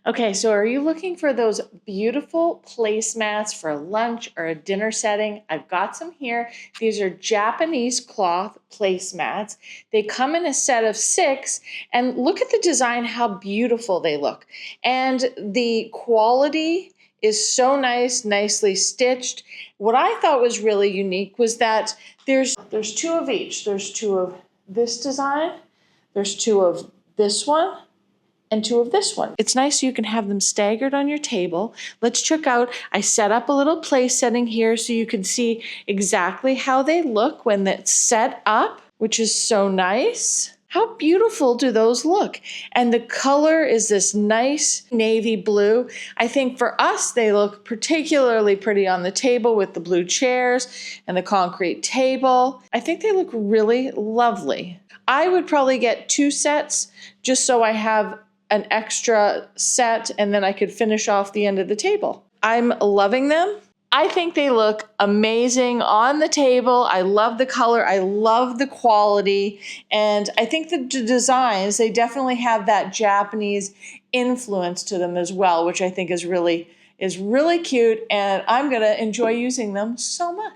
Okay, so are you looking for those beautiful placemats for lunch or a dinner setting? I've got some here. These are Japanese cloth placemats. They come in a set of 6, and look at the design, how beautiful they look. And the quality is so nice, nicely stitched. What I thought was really unique was that there's 2 of each. There's 2 of this design, there's 2 of this one, and 2 of this one. It's nice so you can have them staggered on your table. Let's check out, I set up a little place setting here so you can see exactly how they look when it's set up, which is so nice. How beautiful do those look? And the color is this nice navy blue. I think for us, they look particularly pretty on the table with the blue chairs and the concrete table. I think they look really lovely. I would probably get 2 sets just so I have an extra set and then I could finish off the end of the table. I'm loving them. I think they look amazing on the table. I love the color. I love the quality. And I think the designs, they definitely have that Japanese influence to them as well, which I think is really cute. And I'm going to enjoy using them so much.